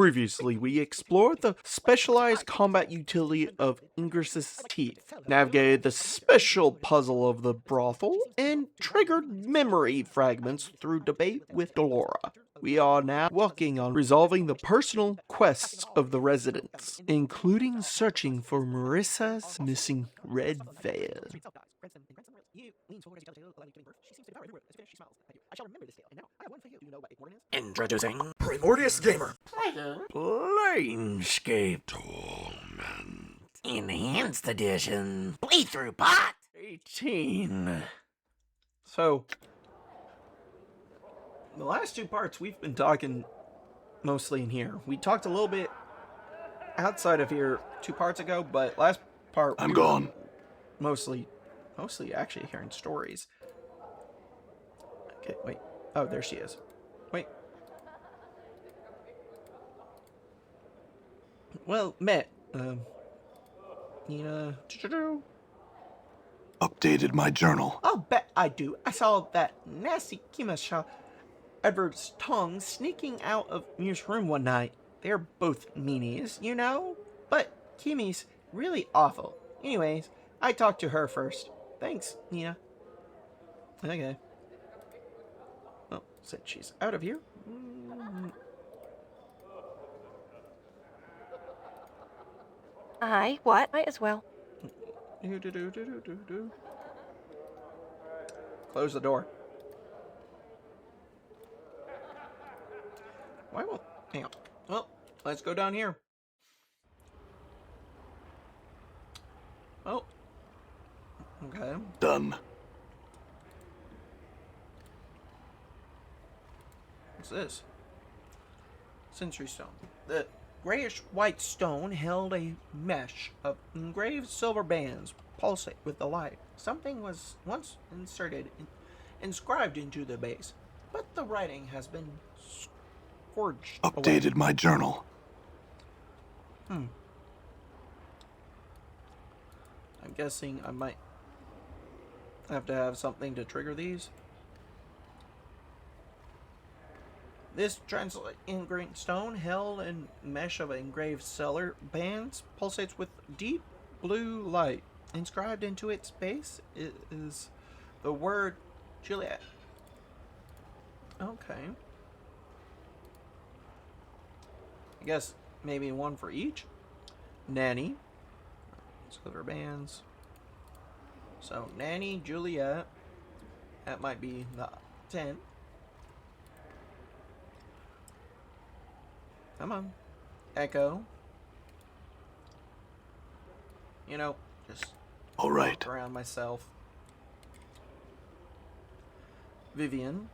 Previously, we explored the specialized combat utility of Ingress's teeth, navigated the special puzzle of the brothel, and triggered memory fragments through debate with Dolora. We are now working on resolving the personal quests of the residents, including searching for Marissa's missing red veil. Introducing Primordius Gamer. Planescape Torment. Enhanced Edition. Playthrough Pot. 18. So, the last two parts we've been talking mostly in here. We talked a little bit outside of here 2 parts ago, but last part I'm gone. Mostly actually hearing stories. Okay, wait. Oh, there she is. Wait. Well, met. Nina. Updated my journal. I'll bet I do. I saw that nasty Kimasha Edward's tongue sneaking out of Muir's room one night. They're both meanies, you know? But Kimmy's really awful. Anyways, I talked to her first. Thanks, Nina. Okay. Well, since she's out of here. Aye, what? Might as well. Close the door. Why won't... Hang on. Well, let's go down here. Oh. Okay. Done. What's this? Sensory stone. The grayish-white stone held a mesh of engraved silver bands pulsate with the light. Something was once inscribed into the base, but the writing has been forged Updated away. my journal. I'm guessing I might have to have something to trigger these. This translucent ingrained stone held in mesh of engraved cellar bands pulsates with deep blue light. Inscribed into its base is the word Juliette. Okay. I guess maybe one for each. Nanny. Silver bands. So, Nanny, Juliette. That might be the 10. Come on. Echo. You know, just All right. walk around myself. Vivian.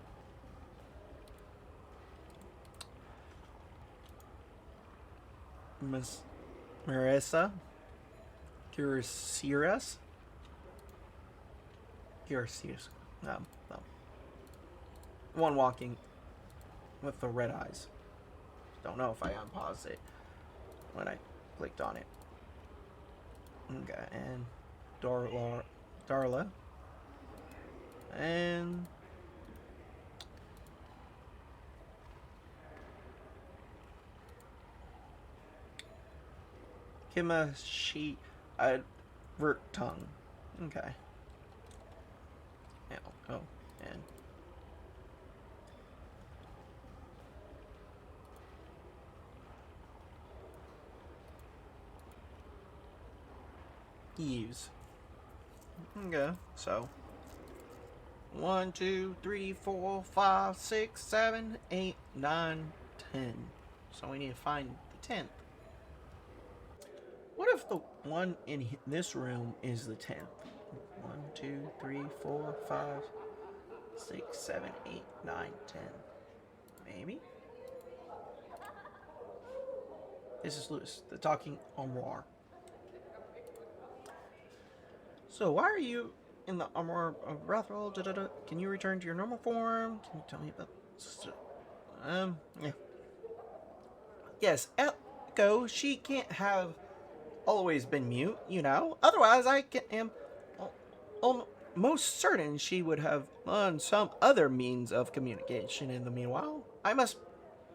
Miss Marissa. Curicius. No. One walking with the red eyes. Don't know if I unpaused it when I clicked on it. Okay, and Darla. And Kimashi Vert Tongue. Okay. Oh, and Eves. Okay, so 1, 2, 3, 4, 5, 6, 7, 8, 9, 10. So we need to find the 10th. What if the one in this room is the 10th? 1, 2, 3, 4, 5, 6, 7, 8, 9, 10. Maybe? This is Lewis, the talking armoire. So why are you in the armor of Brothel? Can you return to your normal form? Can you tell me about... yeah. Yes, Echo, she can't have always been mute, you know. Otherwise, I am most certain she would have learned some other means of communication in the meanwhile. I must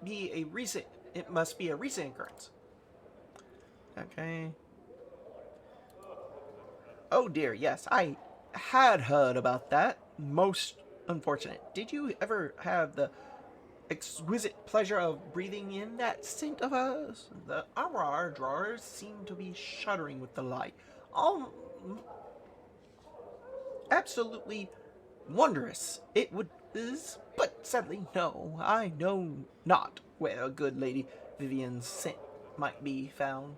be a recent It must be a recent occurrence. Okay. Oh dear, yes, I had heard about that. Most unfortunate. Did you ever have the exquisite pleasure of breathing in that scent of hers? The armoire drawers seem to be shuddering with delight. All absolutely wondrous it would is, but sadly no, I know not where good Lady Vivian's scent might be found.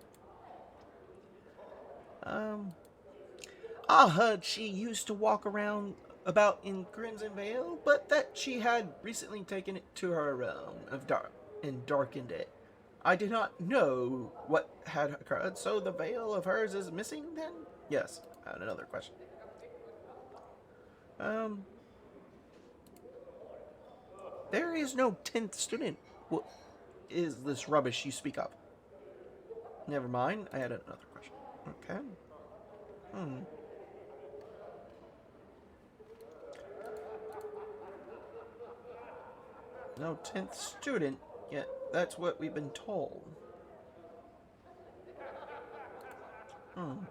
I heard she used to walk around about in Crimson Vale, but that she had recently taken it to her realm of dark and darkened it. I did not know what had occurred, so the veil of hers is missing then? Yes, I had another question. There is no 10th student. What is this rubbish you speak of? Never mind, I had another question. Okay. No 10th student, yet that's what we've been told. Can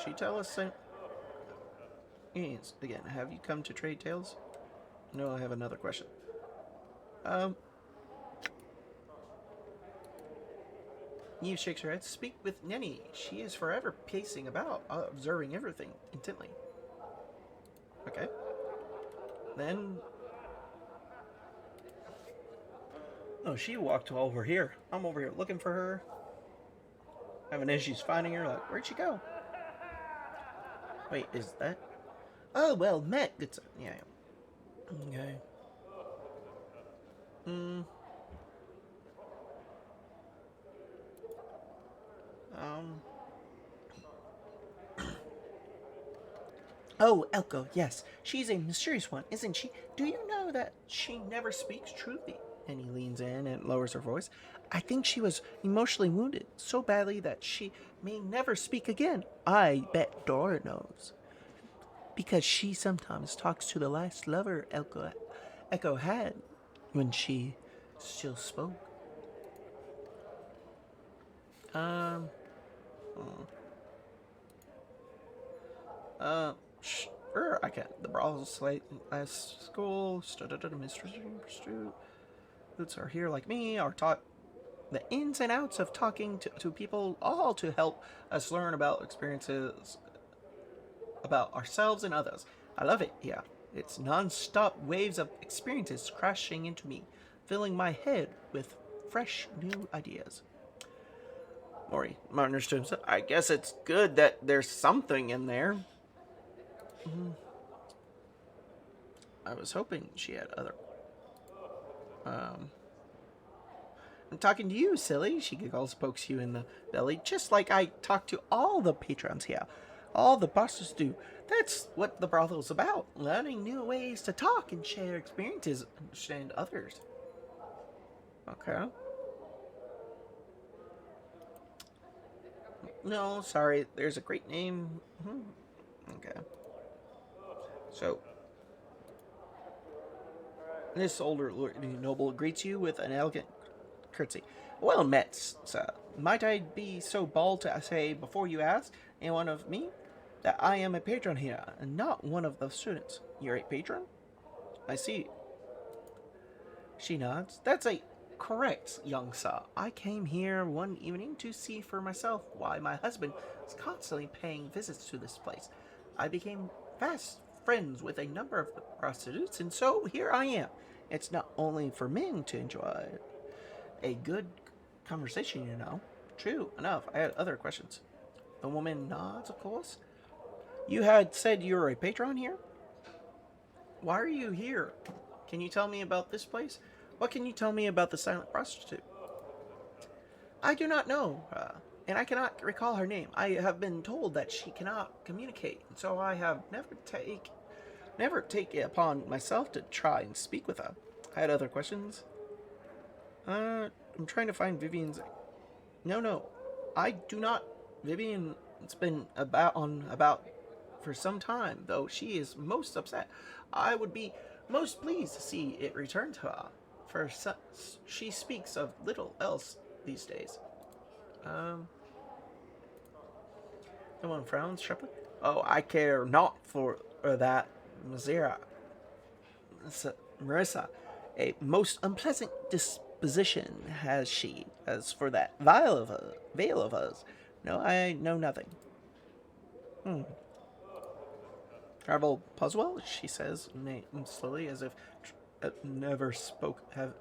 she tell us some... Yes, again, have you come to trade tales? No, I have another question. Eve shakes her head. Speak with Nenny. She is forever pacing about, observing everything intently. Okay. Then... Oh, she walked over here. I'm over here looking for her. Having issues finding her. Like, where'd she go? Wait, is that... Oh, well, met. It's... Yeah. Okay. Oh, Elko, yes. She's a mysterious one, isn't she? Do you know that she never speaks truly? And he leans in and lowers her voice. I think she was emotionally wounded so badly that she may never speak again. I bet Dora knows. Because she sometimes talks to the last lover Echo had when she still spoke. Sure, I can. The Brothel Cellar last school, students are here like me, are taught the ins and outs of talking to people, all to help us learn about experiences about ourselves and others. I love it, yeah. It's non-stop waves of experiences crashing into me, filling my head with fresh new ideas. Mori mutters to himself, I guess it's good that there's something in there. I was hoping she had other... I'm talking to you, silly. She giggles, pokes you in the belly, just like I talk to all the patrons here. All the bosses do. That's what the brothel's about. Learning new ways to talk and share experiences, understand others. Okay. No, sorry. There's a great name. Okay. So, this older noble greets you with an elegant curtsy. Well met, sir. Might I be so bold to say before you ask anyone of me that I am a patron here and not one of the students? You're a patron? I see. She nods. That's a correct, young sir. I came here one evening to see for myself why my husband is constantly paying visits to this place. I became fast friends with a number of the prostitutes, and so here I am. It's not only for men to enjoy a good conversation, you know. True enough, I had other questions. The woman nods, of course. You had said you were a patron here? Why are you here? Can you tell me about this place? What can you tell me about the silent prostitute? I do not know, and I cannot recall her name. I have been told that she cannot communicate, and so I have never take it upon myself to try and speak with her. I had other questions. I'm trying to find Vivian's... No, I do not. Vivian's been about for some time, though she is most upset. I would be most pleased to see it return to her. for she speaks of little else these days. No one frowns sharply. Oh, I care not for that, Marissa. A most unpleasant disposition has she. As for that veil of hers, no, I know nothing. Travel Puzzwell, she says, slowly, as if never spoke have.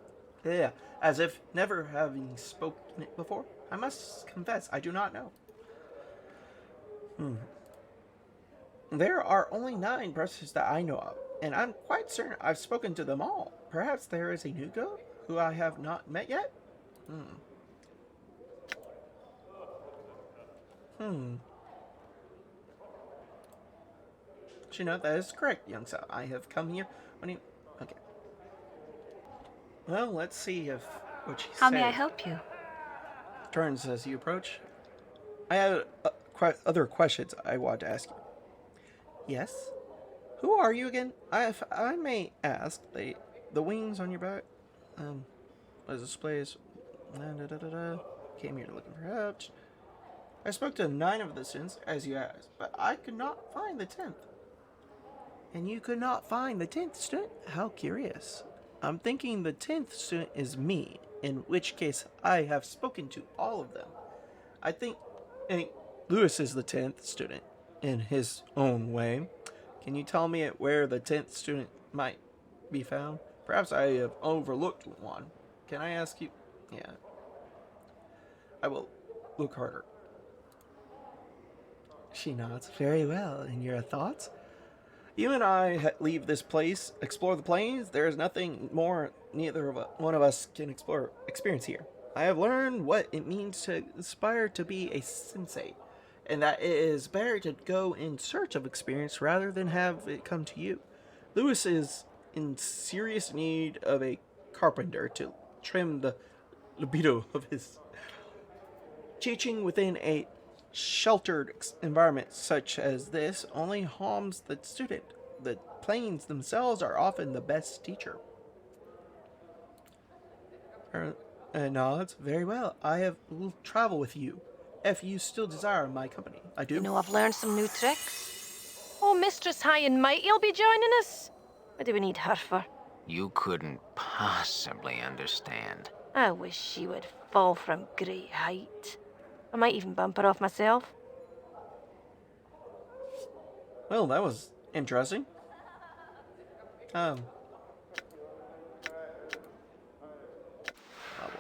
Yeah, as if never having spoken it before. I must confess, I do not know. There are only 9 brothers that I know of, and I'm quite certain I've spoken to them all. Perhaps there is a new girl who I have not met yet? You know, that is correct, young sir. I have come here when you... Okay. Well, let's see if what she How says. may I help you? Turns as you approach. I have other questions I want to ask you. Yes? Who are you again? If I may ask, the wings on your back, as displays, came here looking for help. I spoke to 9 of the students, as you asked, but I could not find the 10th. And you could not find the 10th student? How curious. I'm thinking the 10th student is me, in which case I have spoken to all of them. I think Lewis is the 10th student, in his own way. Can you tell me where the 10th student might be found? Perhaps I have overlooked one. Can I ask you? Yeah. I will look harder. She nods. Very well. And your thoughts? You and I leave this place, explore the plains. There is nothing more neither of one of us can experience here. I have learned what it means to aspire to be a sensei, and that it is better to go in search of experience rather than have it come to you. Lewis is in serious need of a carpenter to trim the libido of his. Teaching within a sheltered environment such as this only harms the student. The plains themselves are often the best teacher. Nods. Very well. Will travel with you, if you still desire my company. I do. You know, I've learned some new tricks. Oh, Mistress High and Mighty'll be joining us. What do we need her for? You couldn't possibly understand. I wish she would fall from great height. I might even bump her off myself. Well, that was interesting. Level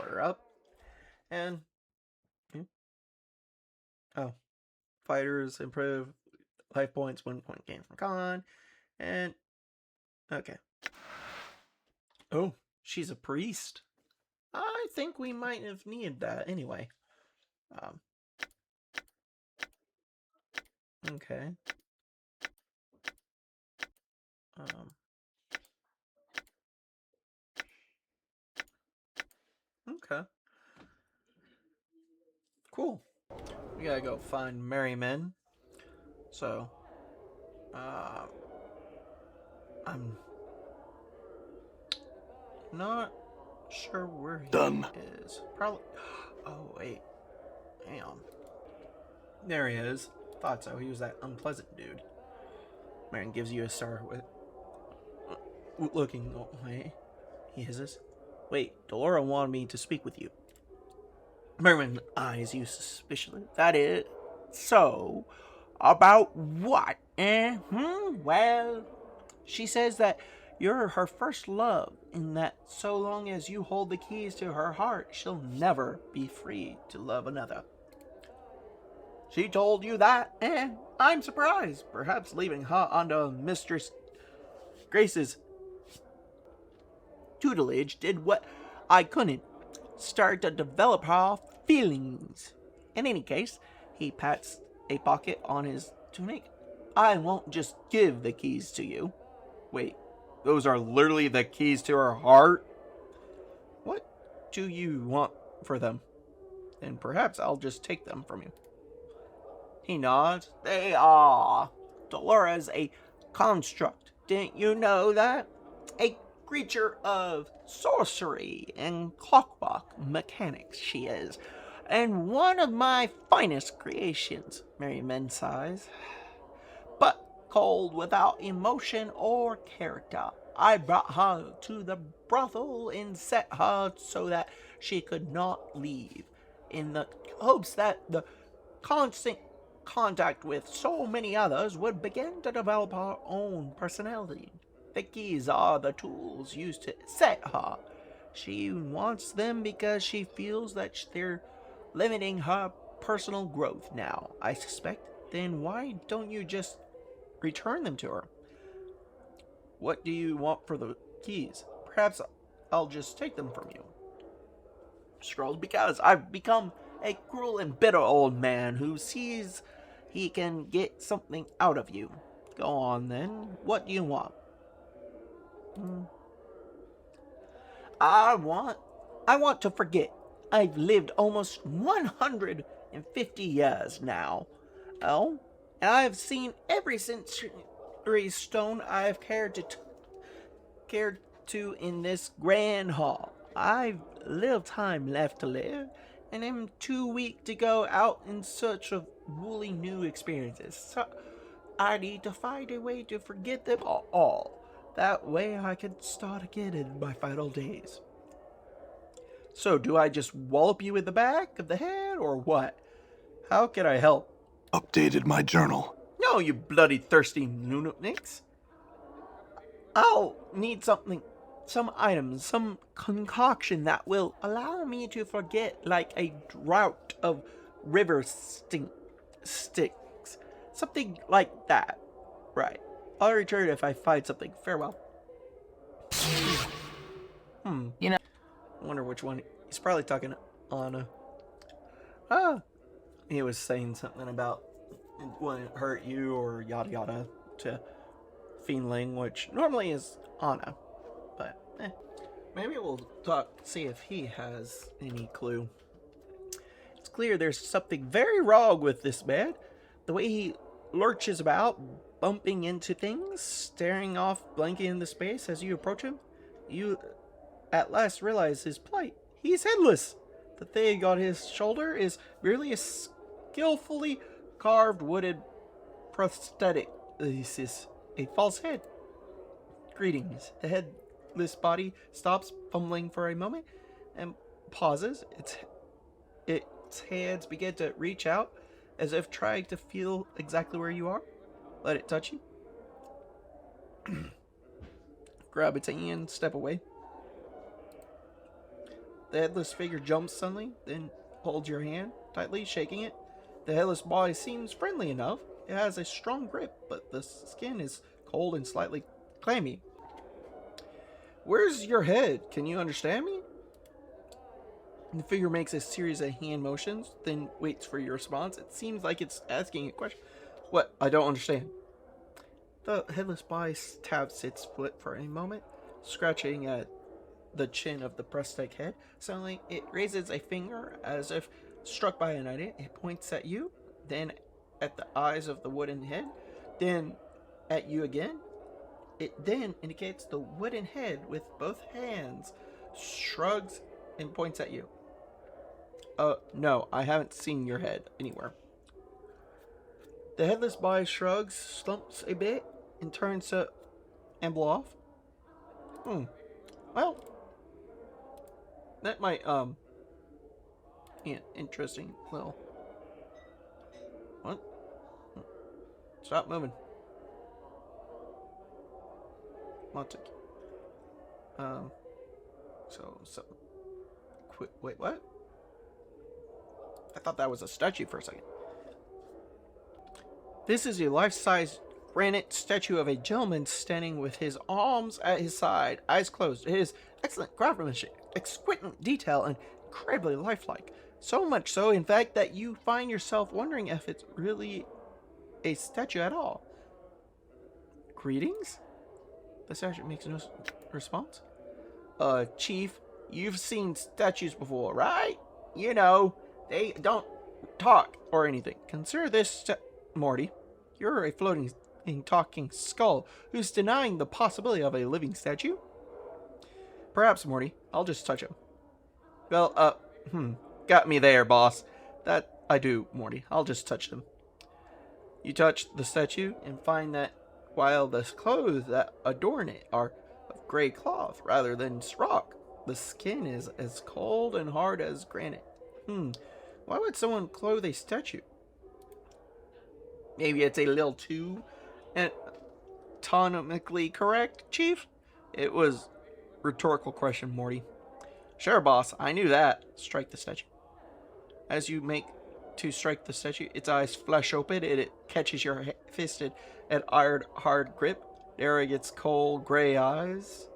her up. And... Oh. Fighters improve life points, 1 point gain from con. And... Okay. Oh, she's a priest. I think we might have needed that anyway. Okay. Okay. Cool. We gotta go find Merriman. So, I'm not sure where he is. Probably. Oh, wait. Hang on. There he is. Thought so. He was that unpleasant dude. Merriman gives you a star with looking away. He hisses. Wait, Dolora wanted me to speak with you. Merriman eyes you suspiciously. That is so. About what? Well, she says that you're her first love, and that so long as you hold the keys to her heart, she'll never be free to love another. She told you that? I'm surprised. Perhaps leaving her under Mistress Grace's tutelage did what I couldn't. Start to develop her feelings. In any case, he pats a pocket on his tunic. I won't just give the keys to you. Wait, those are literally the keys to her heart? What do you want for them? And perhaps I'll just take them from you. He nods. They are. Dolora's a construct. Didn't you know that? A creature of sorcery and clockwork mechanics she is, and one of my finest creations, Merriman sighs. But cold, without emotion or character. I brought her to the brothel and set her so that she could not leave, in the hopes that the constant contact with so many others would begin to develop her own personality. The keys are the tools used to set her. She wants them because she feels that they're limiting her personal growth now, I suspect. Then why don't you just return them to her? What do you want for the keys? Perhaps I'll just take them from you. Scrolls, because I've become a cruel and bitter old man who sees he can get something out of you. Go on then. What do you want? I want to forget. I've lived almost 150 years now. Oh, and I've seen every century stone I've cared to in this grand hall. I've little time left to live, and am too weak to go out in search of woolly new experiences. So I need to find a way to forget them all. That way I can start again in my final days. So do I just wallop you in the back of the head, or what? How can I help? Updated my journal. No, you bloody thirsty lunatics. I'll need something, some items, some concoction that will allow me to forget, like a drought of river sticks. Something like that. Right. I'll return if I find something. Farewell. You know, I wonder which one. He's probably talking to Anna. He was saying something about it wouldn't hurt you or yada yada to Fiendling, which normally is Anna. But maybe we'll see if he has any clue. It's clear there's something very wrong with this man. The way he lurches about, bumping into things, staring off blankly into space as you approach him. You at last realize his plight. He's headless. The thing on his shoulder is merely a skillfully carved wooden prosthetic. This is a false head. Greetings. The headless body stops, fumbling for a moment, and pauses. Its hands begin to reach out, as if trying to feel exactly where you are. Let it touch you. Grab its hand, step away. The headless figure jumps suddenly, then holds your hand tightly, shaking it. The headless body seems friendly enough. It has a strong grip, but the skin is cold and slightly clammy. Where's your head? Can you understand me? And the figure makes a series of hand motions, then waits for your response. It seems like it's asking a question. What? I don't understand. The headless body taps its foot for a moment, scratching at the chin of the prosthetic head. Suddenly, it raises a finger as if struck by an idea. It points at you, then at the eyes of the wooden head, then at you again. It then indicates the wooden head with both hands, shrugs, and points at you. No, I haven't seen your head anywhere. The headless body shrugs, slumps a bit, and turns to amble off. Well, that might, yeah, interesting little... What? Stop moving. Montague. Wait, what? I thought that was a statue for a second. This is a life-size granite statue of a gentleman standing with his arms at his side, eyes closed. It is excellent craftsmanship, exquisite detail, and incredibly lifelike. So much so, in fact, that you find yourself wondering if it's really a statue at all. Greetings? The statue makes no response. Chief, you've seen statues before, right? You know, they don't talk or anything. Consider this, Morty. You're a floating, talking skull who's denying the possibility of a living statue. Perhaps, Morty. I'll just touch him. Well, got me there, boss. That I do, Morty. I'll just touch them. You touch the statue and find that while the clothes that adorn it are of gray cloth rather than rock, the skin is as cold and hard as granite. Why would someone clothe a statue? Maybe it's a little too anatomically correct, Chief? It was a rhetorical question, Morty. Sure, boss. I knew that. Strike the statue. As you make to strike the statue, its eyes flash open and it catches your fisted and iron hard grip. Daring its cold gray eyes,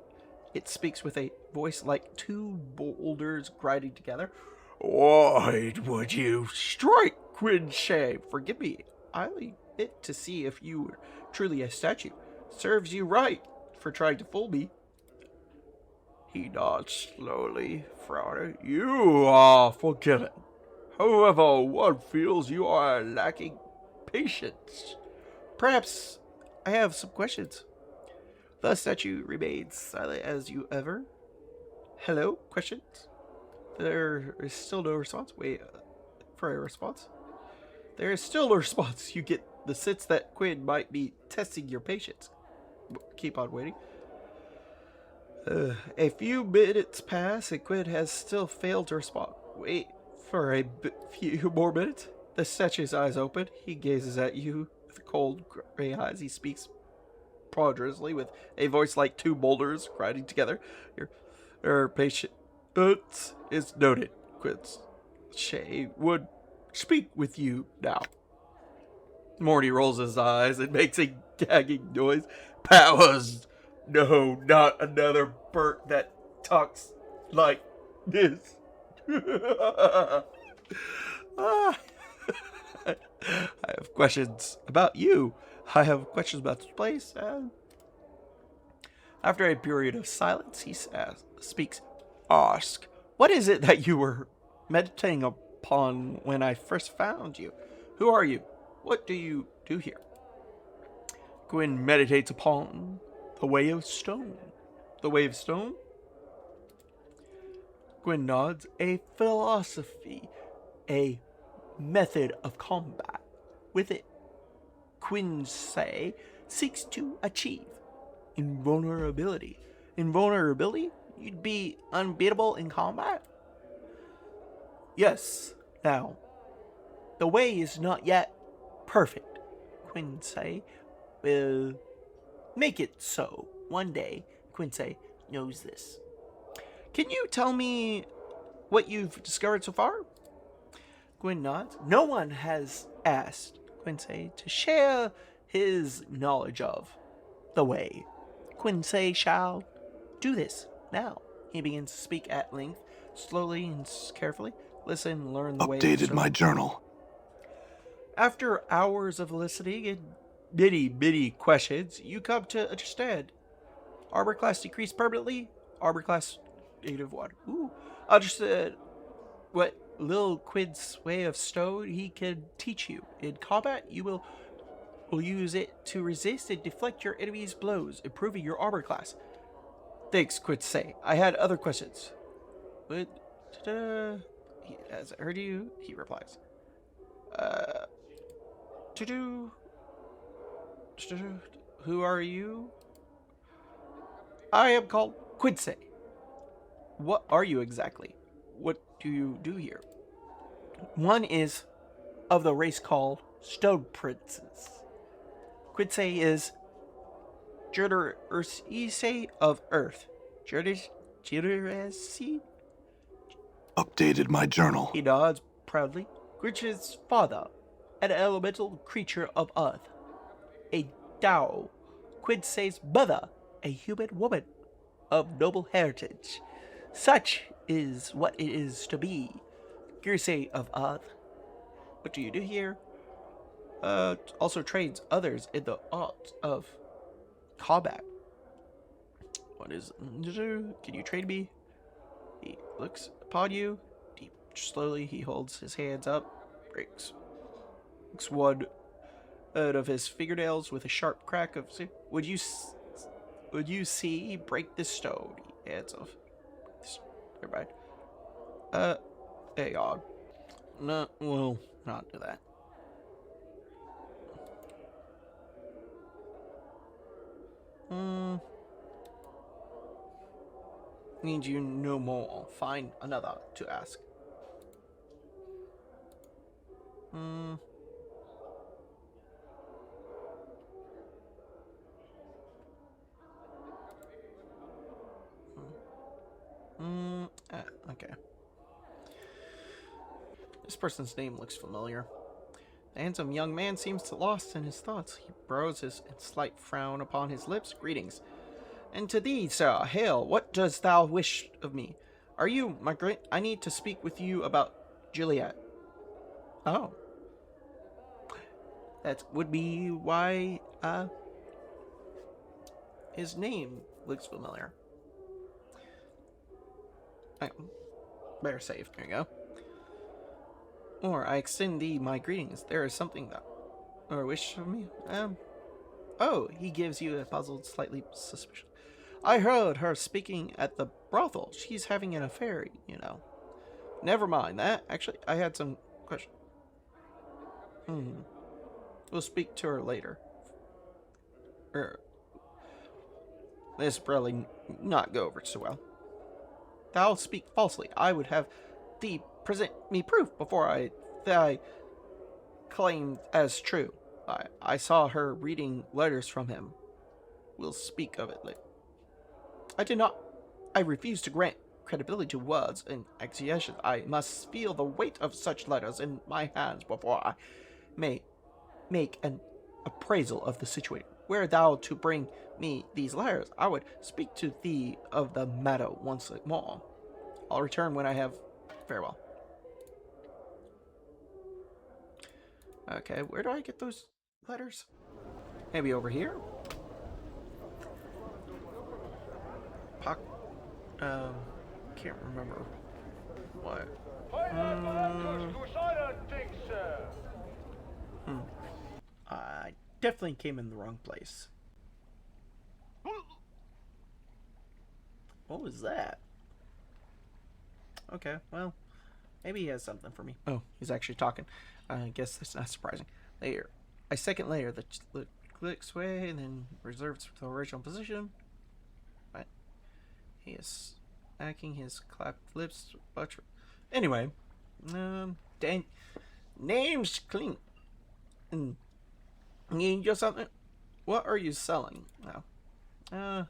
it speaks with a voice like two boulders grinding together. Why would you strike, Qui-Sai? Forgive me. I leave it to see if you were truly a statue. Serves you right for trying to fool me. He nods slowly, frowning. You are forgiven. However, one feels you are lacking patience. Perhaps I have some questions. The statue remains silent as you ever. Hello? Questions? There is still no response. Wait, for a response? There is still no response. You get the sense that Quinn might be testing your patience. Keep on waiting. A few minutes pass and Quinn has still failed to respond. Wait for a few more minutes. The statue's eyes open. He gazes at you with cold gray eyes. He speaks ponderously with a voice like two boulders grinding together. Your patience is noted. Qui-Sai would speak with you now. Morty rolls his eyes and makes a gagging noise. Powers! No, not another Bert that talks like this. I have questions about you. I have questions about this place. After a period of silence, he speaks. Ask, what is it that you were meditating upon when I first found you? Who are you? What do you do here? Gwyn meditates upon the way of stone. The way of stone? Gwyn nods. A philosophy, a method of combat. With it, Qui-Sai seeks to achieve invulnerability. Invulnerability? You'd be unbeatable in combat? Yes. Now, the way is not yet perfect. Qui-Sai will make it so. One day, Qui-Sai knows this. Can you tell me what you've discovered so far? Gwyn nods. No one has asked Qui-Sai to share his knowledge of the way. Qui-Sai shall do this now. He begins to speak at length, slowly and carefully. Listen, learn the way. Updated my journal. After hours of listening and many questions, you come to understand. Armor class decreased permanently. Armor class -1. Ooh. Understood what Lil Quid's way of stone he can teach you. In combat, you will use it to resist and deflect your enemy's blows, improving your armor class. Thanks, Qui-Sai. I had other questions. But, has I heard you? He replies. Who are you? I am called Qui-Sai. What are you exactly? What do you do here? One is of the race called Stone Princes. Qui-Sai is Juliette of Earth. Juliette? Updated my journal. He nods proudly. Gritch's father, an elemental creature of Earth. A Tao. Qui-Sai's mother, a human woman of noble heritage. Such is what it is to be Qui-Sai of Earth. What do you do here? Also trains others in the art of combat. What is... Can you train me? He looks upon you. Slowly, he holds his hands up. Breaks one out of his fingernails with a sharp crack of... Would you see break this stone? He hands off. Everybody. Hey, Og. No, we'll not do that. Need you no more. Find another to ask. Okay. This person's name looks familiar. The handsome young man seems lost in his thoughts. He brows his slight frown upon his lips. Greetings. And to thee, sir, hail, what dost thou wish of me? Are you, my great... I need to speak with you about Juliette. Oh. That would be why, his name looks familiar. Better save. There you go. Or I extend thee my greetings. There is something that... Or wish of me? Oh, he gives you a puzzled, slightly suspicious... I heard her speaking at the brothel. She's having an affair, you know. Never mind that. Actually, I had some questions. We'll speak to her later. This probably not go over so well. Thou speak falsely. I would have thee present me proof before I claimed as true. I saw her reading letters from him. We'll speak of it later. I refuse to grant credibility to words and accusations. I must feel the weight of such letters in my hands before I may make an appraisal of the situation. Were thou to bring me these letters, I would speak to thee of the matter once more. I'll return when I have... Farewell. Okay, where do I get those letters? Maybe over here? Can't remember. What? I definitely came in the wrong place. What was that? Okay, well, maybe he has something for me. Oh, he's actually talking. I guess that's not surprising. Later. A second layer that clicks away and then reserves the original position. Right. He is smacking his clapped lips. Anyway, dang, name's clean. And you just something. What are you selling now?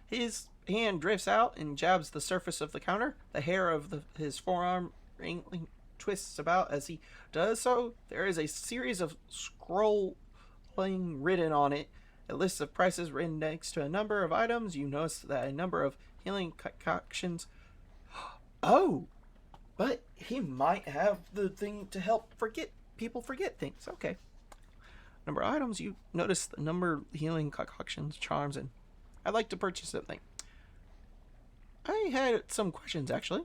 His hand drifts out and jabs the surface of the counter. The hair of his forearm twists about as he does so. There is a series of scrolling written on it. A list of prices written next to a number of items. You notice that a number of healing concoctions. Oh, but he might have the thing to help people forget things. Okay. Number of items. You notice the number of healing concoctions, charms, and I'd like to purchase something. I had some questions, actually.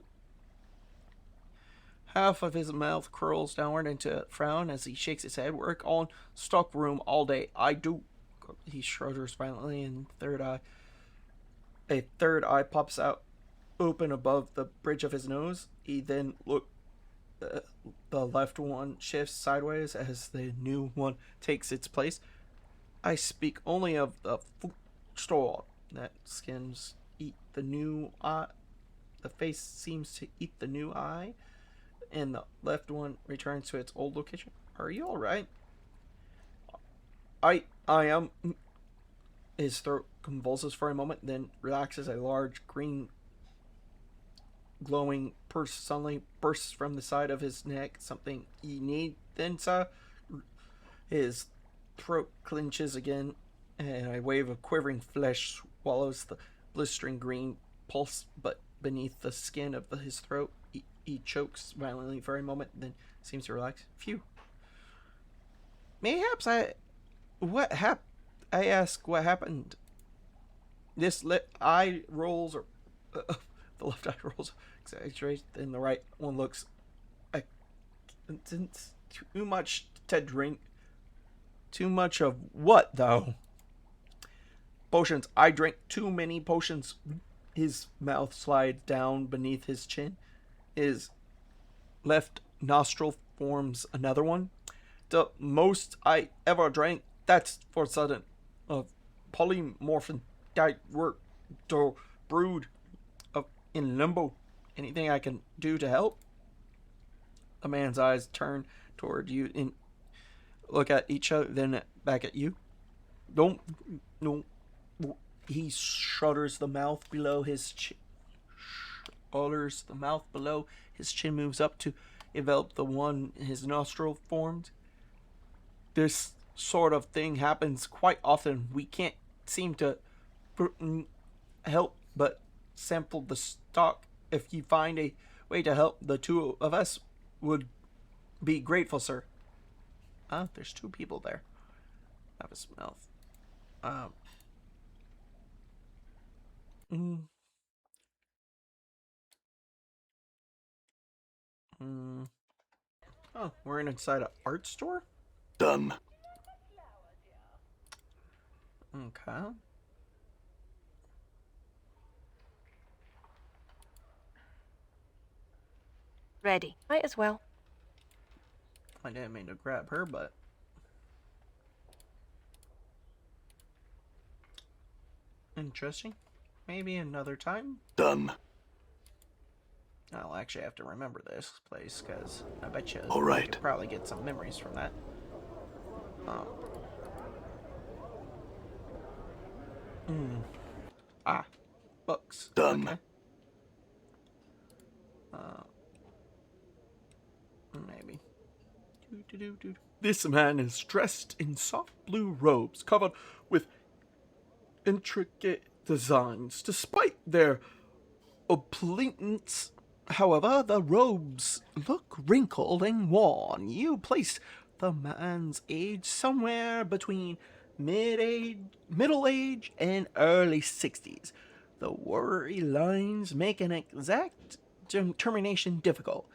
Half of his mouth curls downward into a frown as he shakes his head. Work on stock room all day. I do. He shudders violently, and a third eye pops out open above the bridge of his nose. He then the left one shifts sideways as the new one takes its place. I speak only of the store that skins eat the new eye. The face seems to eat the new eye, and the left one returns to its old location. Are you all right? I am. His throat convulses for a moment, then relaxes. A large green glowing purse suddenly bursts from the side of his neck. Something you need, then, sir? His throat clenches again, and a wave of quivering flesh swallows the blistering green pulse, but beneath the skin of his throat, he chokes violently for a moment, then seems to relax. Phew. Mayhaps I ask what happened. This eye rolls, or the left eye rolls, exaggerates, and the right one looks too much to drink. Too much of what, though? Potions. I drank too many potions. His mouth slides down beneath his chin. His left nostril forms another one. The most I ever drank. That's for sudden of polymorphin that were brewed in limbo. Anything I can do to help? The man's eyes turn toward you and look at each other, then back at you. Don't. No. He shudders the mouth below his chin. Shudders the mouth below his chin, moves up to envelop the one his nostril formed. This sort of thing happens quite often. We can't seem to help but sample the stock. If you find a way to help, the two of us would be grateful, sir. Ah, there's two people there. Have his mouth. Oh, we're inside an art store? Done. Okay. Ready. Might as well. I didn't mean to grab her, but... Interesting. Maybe another time? Done. I'll actually have to remember this place, because I bet you All right. I could probably get some memories from that. Books. Done. Okay. Maybe. This man is dressed in soft blue robes covered with intricate designs. Despite their opulence, however, the robes look wrinkled and worn. You place the man's age somewhere between middle age, and early 60s. The worry lines make an exact determination difficult.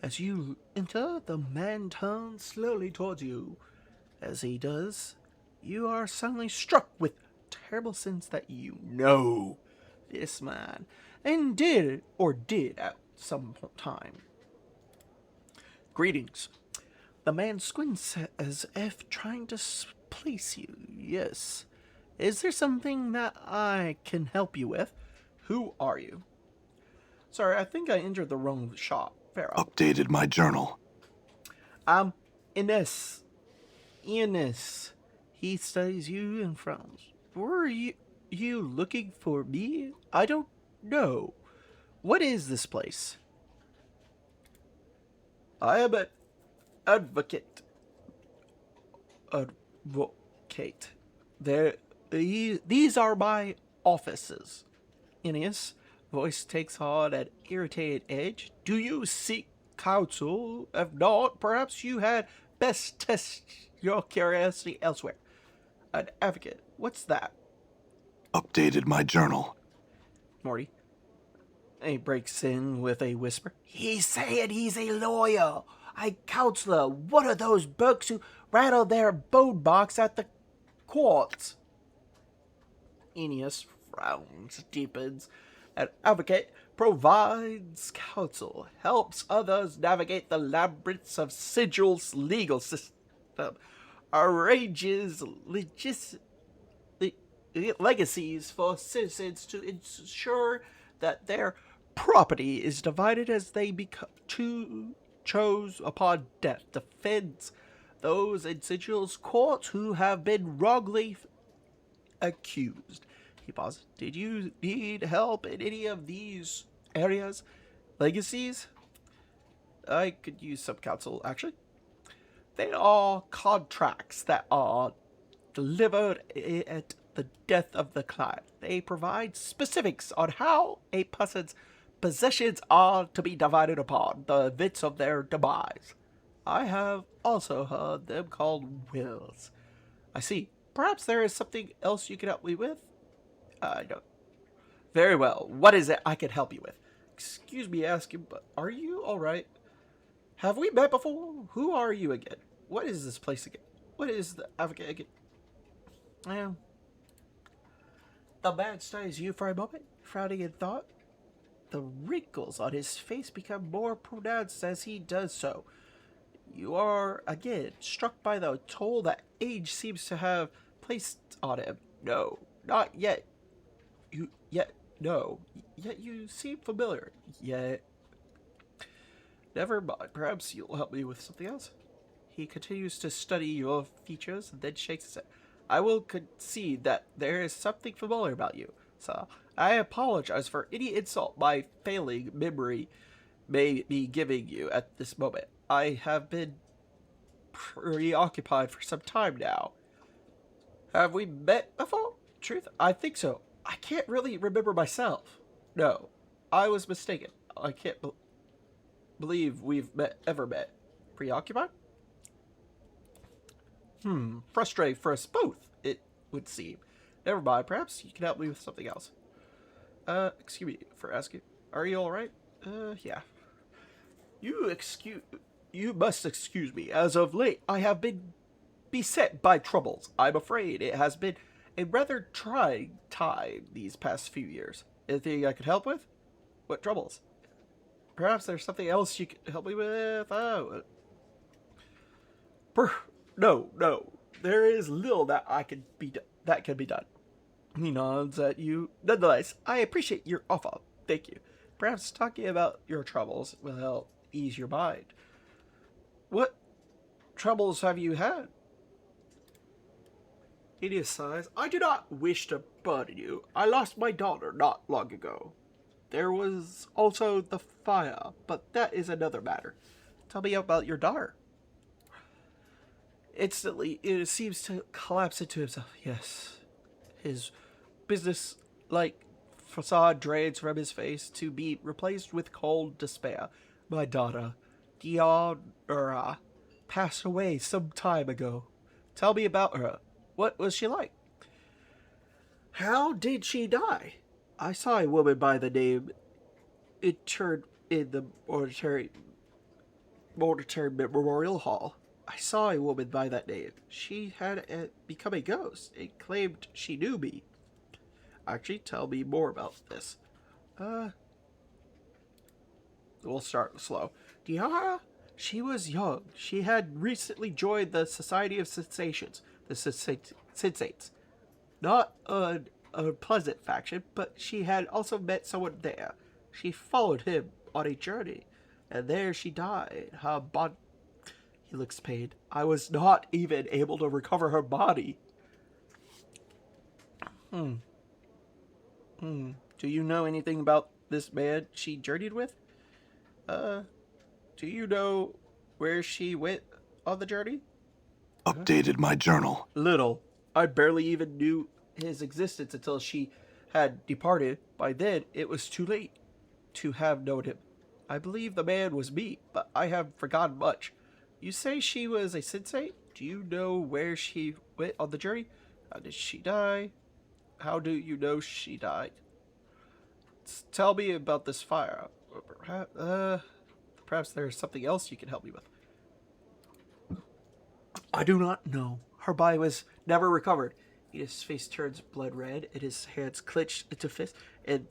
As you enter, the man turns slowly towards you. As he does, you are suddenly struck with terrible sense that you know this man, and did at some time. Greetings. The man squints as if trying to place you. Yes. Is there something that I can help you with? Who are you? Sorry, I think I entered the wrong shop. Updated my journal. I'm Iannis. He studies you in France. Were you looking for me? I don't know. What is this place? I am an advocate. These are my offices. Iannis' voice takes on an irritated edge. Do you seek counsel? If not, perhaps you had best test your curiosity elsewhere. An advocate. What's that? Updated my journal. Morty. He breaks in with a whisper. He said he's a lawyer, a counselor, one of those books who rattle their bone box at the courts. Iannis frowns, deepens. An advocate provides counsel, helps others navigate the labyrinths of sigil's legal system, arranges legacies for citizens to ensure that their property is divided as they chose upon death, defends those in sigil's courts who have been wrongly accused. He paused. Did you need help in any of these areas? Legacies? I could use some counsel, actually. They are contracts that are delivered at the death of the client. They provide specifics on how a person's possessions are to be divided upon the events of their demise. I have also heard them called wills. I see. Perhaps there is something else you can help me with? I don't. Very well. What is it I can help you with? Excuse me asking, but are you alright? Have we met before? Who are you again? What is this place again? What is the advocate again? The man studies you for a moment, frowning in thought. The wrinkles on his face become more pronounced as he does so. You are, again, struck by the toll that age seems to have placed on him. No, not yet. No. Yet you seem familiar. Yet. Never mind. Perhaps you'll help me with something else. He continues to study your features and then shakes his head. I will concede that there is something familiar about you, sir. I apologize for any insult my failing memory may be giving you at this moment. I have been preoccupied for some time now. Have we met before? Truth, I think so. I can't really remember myself. No, I was mistaken. I can't believe we've ever met. Preoccupied? Frustrating for us both, it would seem. Never mind, perhaps you can help me with something else. Excuse me for asking. Are you alright? Yeah. You must excuse me. As of late, I have been beset by troubles. I'm afraid it has been a rather trying time these past few years. Anything I could help with? What troubles? Perhaps there's something else you could help me with? Oh. No. There is little that can be done. He nods at you. Nonetheless, I appreciate your offer. Thank you. Perhaps talking about your troubles will help ease your mind. What troubles have you had? Iannis sighs. I do not wish to burden you. I lost my daughter not long ago. There was also the fire, but that is another matter. Tell me about your daughter. Instantly, it seems to collapse into himself. Yes. His business-like facade drains from his face to be replaced with cold despair. My daughter, Deionarra, passed away some time ago. Tell me about her. What was she like? How did she die? I saw a woman by the name interred in the mortuary memorial hall. I saw a woman by that name. She had become a ghost and claimed she knew me. Actually, tell me more about this. We'll start slow. Deionarra? She was young. She had recently joined the Society of Sensations, the Sensates. Not a pleasant faction, but she had also met someone there. She followed him on a journey, and there she died. Her body... He looks pained. I was not even able to recover her body. Do you know anything about this man she journeyed with? Do you know where she went on the journey? Updated my journal. Little. I barely even knew his existence until she had departed. By then, it was too late to have known him. I believe the man was me, but I have forgotten much. You say she was a sensate? Do you know where she went on the journey? How did she die? How do you know she died? Tell me about this fire. Perhaps there's something else you can help me with. I do not know. Her body was never recovered. His face turns blood red, and his hands clenched into fists, and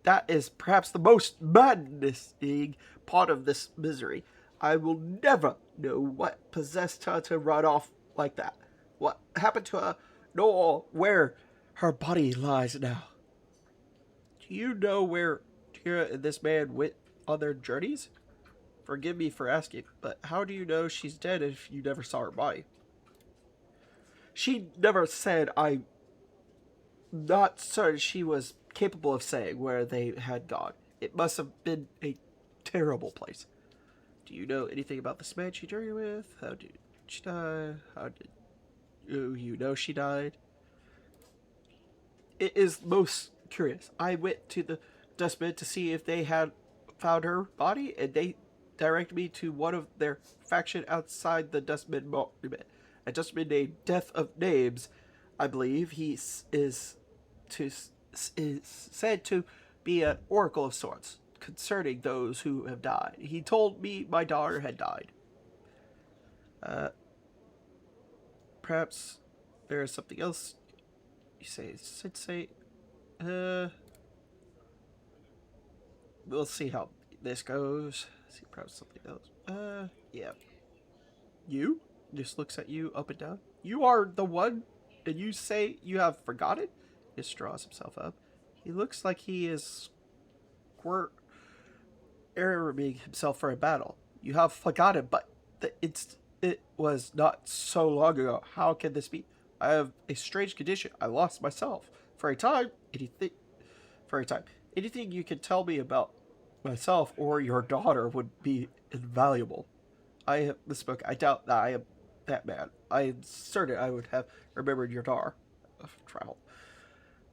that is perhaps the most maddening part of this misery. I will never know what possessed her to run off like that. What happened to her, nor where her body lies now. Do you know where Tira and this man went on their journeys? Forgive me for asking, but how do you know she's dead if you never saw her body? She never said. I'm not certain she was capable of saying where they had gone. It must have been a terrible place. Do you know anything about this man she journeyed with? How did she die? How did you know she died? It is most curious. I went to the dustbin to see if they had found her body, and they directed me to one of their faction outside the dustbin monument. A dustbin named Death of Names, I believe. He is said to be an oracle of sorts concerning those who have died. He told me my daughter had died. Perhaps there is something else. You say, we'll see how this goes. See, probably something else. Yeah. You? Just looks at you up and down. You are the one, and you say you have forgotten? He just draws himself up. He looks like he is arming himself for a battle. You have forgotten, but it was not so long ago. How can this be? I have a strange condition. I lost myself. For a time, anything you can tell me about myself or your daughter would be invaluable. I have misspoke. I doubt that I am that man. I am certain I would have remembered your daughter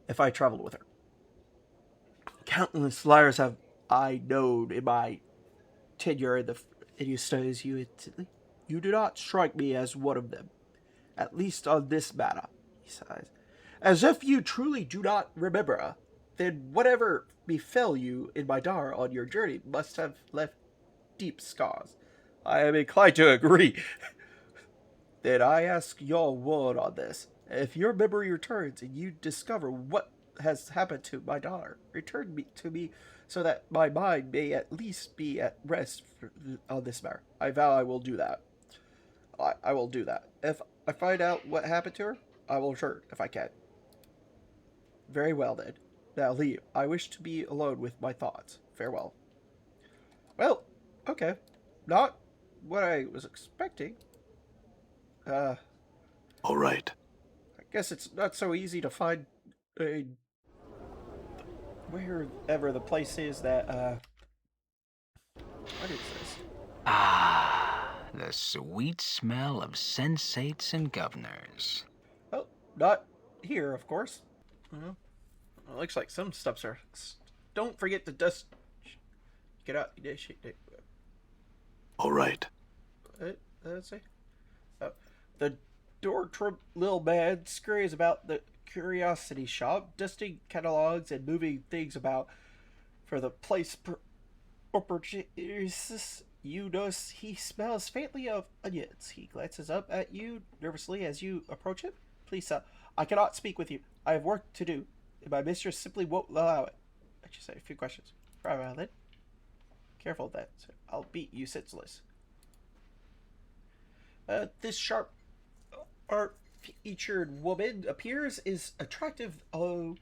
if I traveled with her. Countless liars have I known in my tenure and you studies you instantly. You do not strike me as one of them, at least on this matter, he sighs. As if you truly do not remember, then whatever befell you in my daughter on your journey must have left deep scars. I am inclined to agree. Then I ask your word on this. If your memory returns and you discover what has happened to my daughter, return to me so that my mind may at least be at rest on this matter. I vow I will do that. I will do that. If I find out what happened to her, I will return if I can. Very well then. Now leave. I wish to be alone with my thoughts. Farewell. Well, okay. Not what I was expecting. All right. I guess it's not so easy to find wherever the place is that, what is this? Ah, the sweet smell of sensates and governors. Oh, not here, of course. Well, it looks like some stuffs are. Don't forget to dust. Get out. All right. What did I say? Oh, the Dortrum little man scurries about the curiosity shop, dusting catalogs and moving things about for the place. You notice he smells faintly of onions. He glances up at you nervously as you approach him. Please, sir, I cannot speak with you. I have work to do, and my mistress simply won't allow it. I just say a few questions. Right around then. Careful of that, sir. I'll beat you senseless. This sharp art-featured woman appears is attractive, although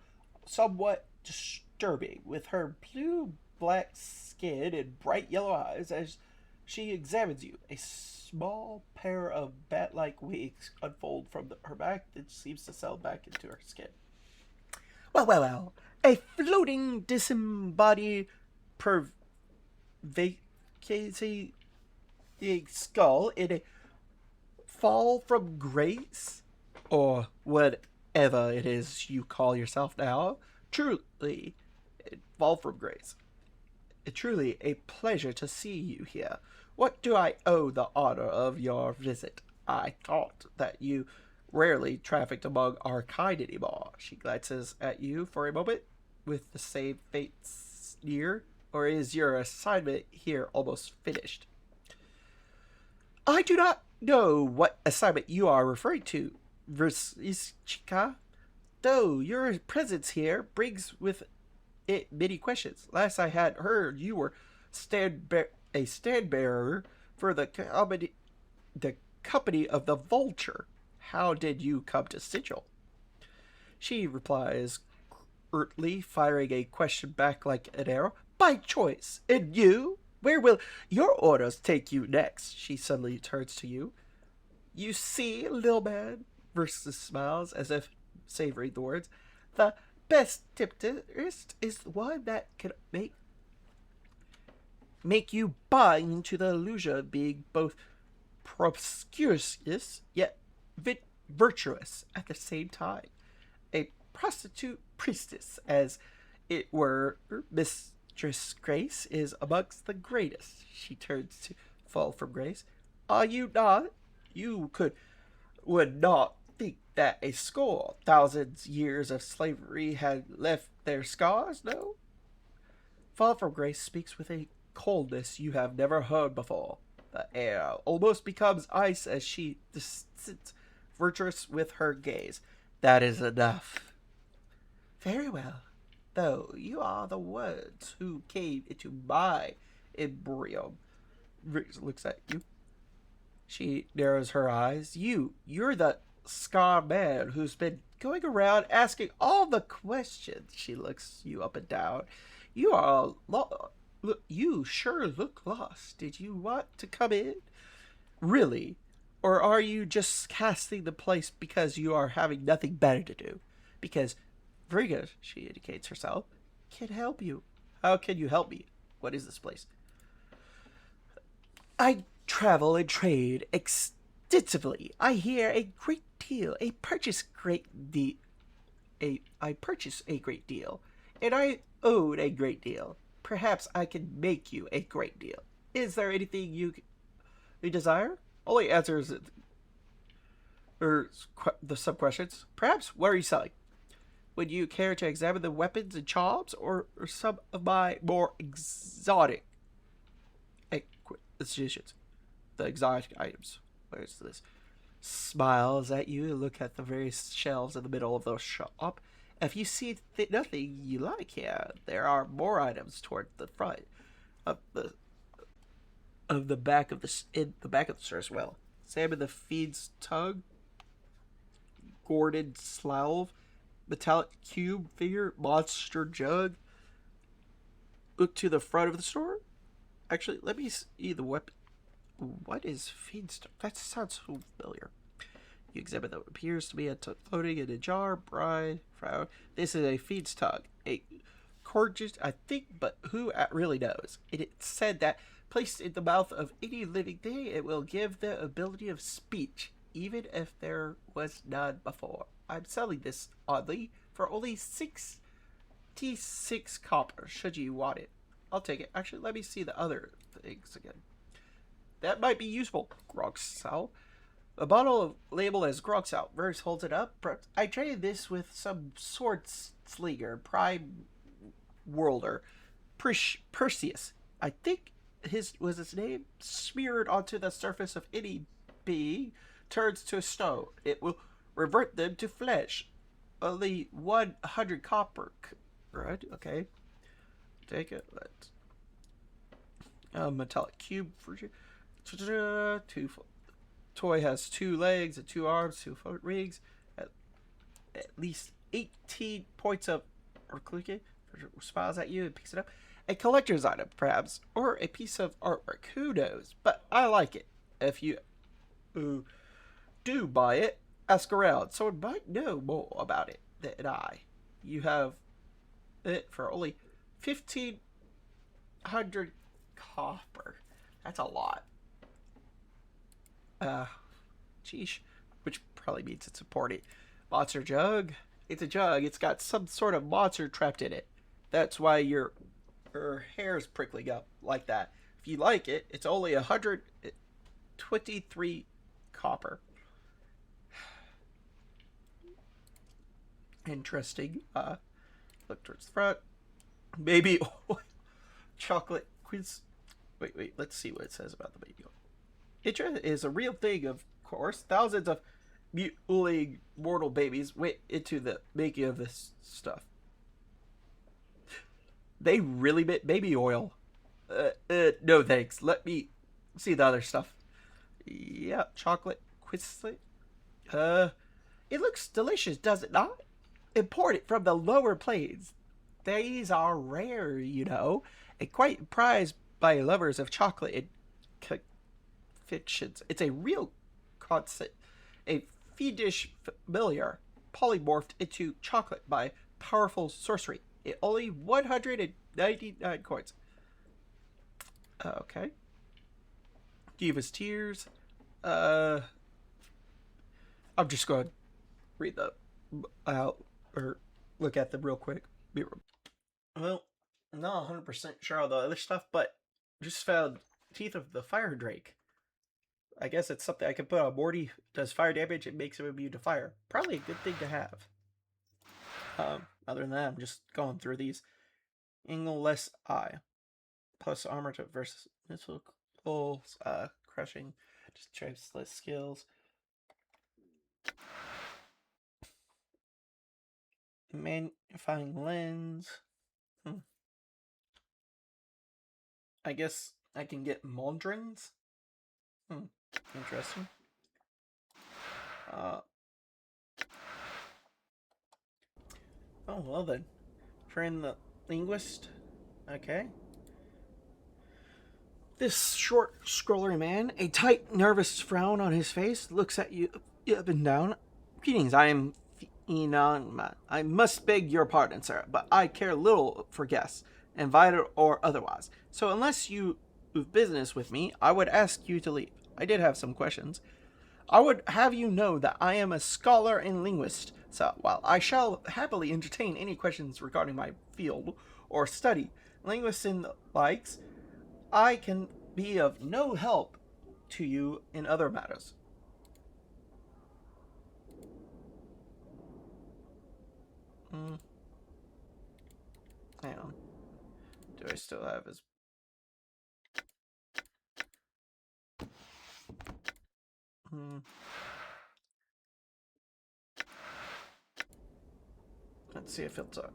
somewhat disturbing, with her blue-black skin and bright yellow eyes as she examines you. A small pair of bat-like wings unfold from her back that seems to settle back into her skin. Well. A floating, disembodied, pervasive skull in a fall from grace, or whatever it is you call yourself now. Truly, fall from grace. Truly a pleasure to see you here. What do I owe the honor of your visit? I thought that you rarely trafficked among our kind anymore. She glances at you for a moment with the same faint sneer. Or is your assignment here almost finished? I do not know what assignment you are referring to, Vrischika, though your presence here brings with it many questions. Last I had heard, you were a stand-bearer for the company of the Vulture. How did you come to Sigil? She replies curtly, firing a question back like an arrow. By choice. And you? Where will your orders take you next? She suddenly turns to you. You see, little man, Versus smiles as if savoring the words. The best temptress is one that can make you buy into the illusion of being both promiscuous yet virtuous at the same time. A prostitute priestess, as it were, Mistress Grace is amongst the greatest. She turns to fall from grace. Are you not? You would not think that a score, thousands years of slavery had left their scars, no? Fall from grace speaks with a coldness you have never heard before. The air almost becomes ice as she sits virtuous with her gaze. That is enough. Very well. though. You are the ones who came into my embryo. Riggs looks at you. She narrows her eyes. You're the scar man who's been going around asking all the questions. She looks you up and down. You are look. You sure look lost. Did you want to come in? Really? Or are you just casting the place because you are having nothing better to do? Because Vriga, she indicates herself, can help you. How can you help me? What is this place? I travel and trade extensively. I hear a great deal. I purchase a great deal, and I own a great deal. Perhaps I can make you a great deal. Is there anything you desire? Only answers the sub questions. Perhaps, what are you selling? Would you care to examine the weapons and chops, or some of my more exotic acquisitions? The exotic items. Where's this? Smiles at you and look at the various shelves in the middle of the shop. If you see nothing you like here, there are more items toward the front of the back of the store as well. Salmon the Fiend's Tongue, Gordon Slough, metallic cube figure, monster jug. Look to the front of the store. Actually, let me see the weapon. What is Fiend's Tongue? That sounds so familiar. You examine what appears to be floating in a jar. Bride, frown. This is a Fiend's Tongue. A gorgeous, I think, but who really knows? It said that placed in the mouth of any living thing, it will give the ability of speech, even if there was none before. I'm selling this, oddly, for only 66 copper, should you want it. I'll take it. Actually, let me see the other things again. That might be useful. Groxal. A bottle labeled as Groxal. Verse holds it up. I traded this with some sword slinger, prime worlder, Perseus. I think his name. Smeared onto the surface of any being turns to stone. It will revert them to flesh. Only 100 copper. Right? Okay. Take it. Let's. Metallic cube for you. Toy has 2 legs and 2 arms, 2 foot rings, at least 18 points of clicking. Smiles at you and picks it up. A collector's item, perhaps, or a piece of artwork. Who knows? But I like it. If you do buy it, ask around. Someone might know more about it than I. You have it for only 1,500 copper. That's a lot. Sheesh. Which probably means it's important. Monster jug. It's a jug. It's got some sort of monster trapped in it. That's why your hair's prickling up like that. If you like it, it's only 123 copper. Interesting. Look towards the front. Maybe chocolate quiz. Wait. Let's see what it says about the baby. It is a real thing, of course. Thousands of mutilating mortal babies went into the making of this stuff. They really make baby oil. No thanks. Let me see the other stuff. Yeah, chocolate quizlet. It looks delicious, does it not? Imported from the lower plains. These are rare, you know, and quite prized by lovers of chocolate and fictions. It's a real concept, a fiendish familiar polymorphed into chocolate by powerful sorcery. It only 199 coins. Okay. Diva's Tears. I'm just going to read them out or look at them real quick. Well, I'm not 100% sure on the other stuff, but just found Teeth of the Fire Drake. I guess it's something I can put on Morty. Does fire damage, it makes him immune to fire. Probably a good thing to have. Other than that, I'm just going through these. Angle-less eye. Plus armor to versus missile crushing. Just traceless skills. Magnifying lens. I guess I can get Mondrins? Interesting. Oh, well then. Train the linguist. Okay. This short, scrollery man, a tight, nervous frown on his face, looks at you up and down. Greetings, I am Iannis. I must beg your pardon, sir, but I care little for guests, invited or otherwise. So unless you have business with me, I would ask you to leave. I did have some questions. I would have you know that I am a scholar and linguist, so while I shall happily entertain any questions regarding my field or study, linguists and the likes, I can be of no help to you in other matters. Hang on. Do I still have his... Let's see if it's up.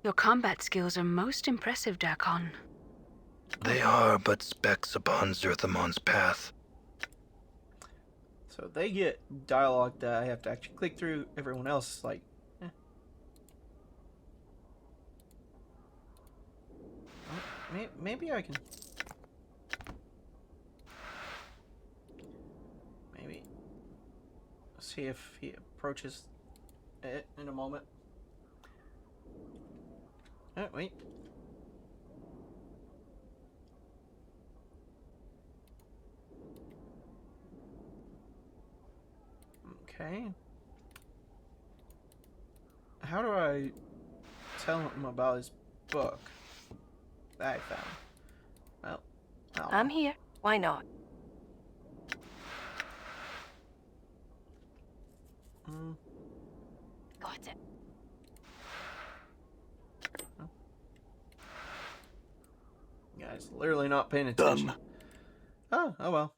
Your combat skills are most impressive, Darkon. They are but specks upon Zerthamon's path. So they get dialogue that I have to actually click through. Everyone else is like, eh. Well, maybe I can. Maybe. See if he approaches it in a moment. Oh, wait. Okay. How do I tell him about his book that I found? Well, I'm here. Why not? Got it. Guys, literally not paying attention. Oh well.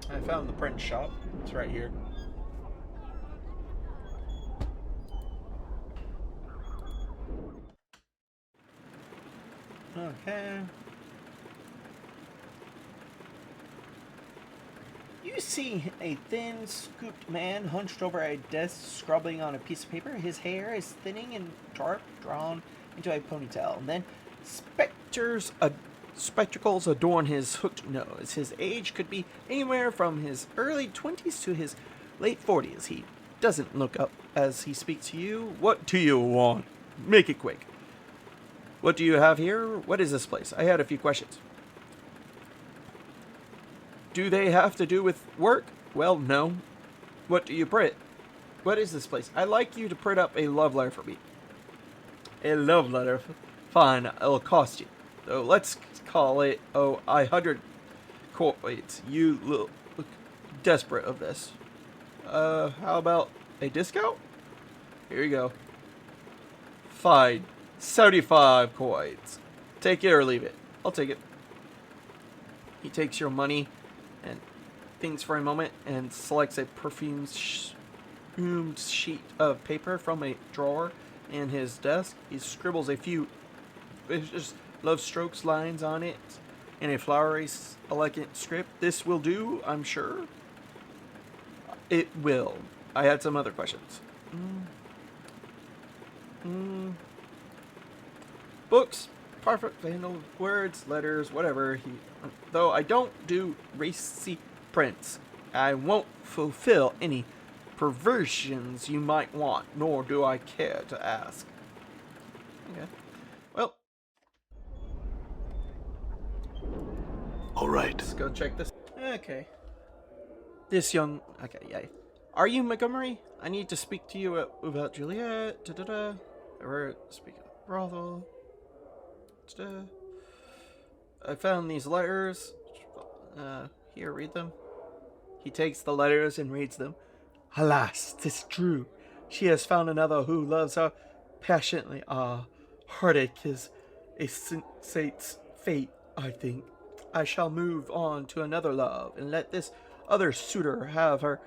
I found the print shop. It's right here. Okay. You see a thin, scooped man hunched over a desk, scrubbing on a piece of paper. His hair is thinning and sharp, drawn into a ponytail. And then spectacles adorn his hooked nose. His age could be anywhere from his early 20s to his late 40s. He doesn't look up as he speaks to you. What do you want? Make it quick. What do you have here? What is this place? I had a few questions. Do they have to do with work? Well, no. What do you print? What is this place? I'd like you to print up a love letter for me. A love letter? Fine, it'll cost you. So let's call it, 100 coins. You look desperate of this. How about a discount? Here you go. Fine. 75 coins. Take it or leave it. I'll take it. He takes your money and thinks for a moment and selects a perfumed sheet of paper from a drawer in his desk. He scribbles a few vicious love strokes lines on it in a flowery, elegant script. This will do, I'm sure. It will. I had some other questions. Books, perfect handle, words, letters, whatever. Though I don't do racy prints, I won't fulfill any perversions you might want, nor do I care to ask. Okay. Well. All right. Let's go check this. Okay. This young... Okay, yay. Are you Montgomery? I need to speak to you about Juliette. Or speak of Brothel. I found these letters. Here, read them. He takes the letters and reads them. Alas, 'tis true. She has found another who loves her passionately. Heartache is a sensate's fate, I think. I shall move on to another love and let this other suitor have her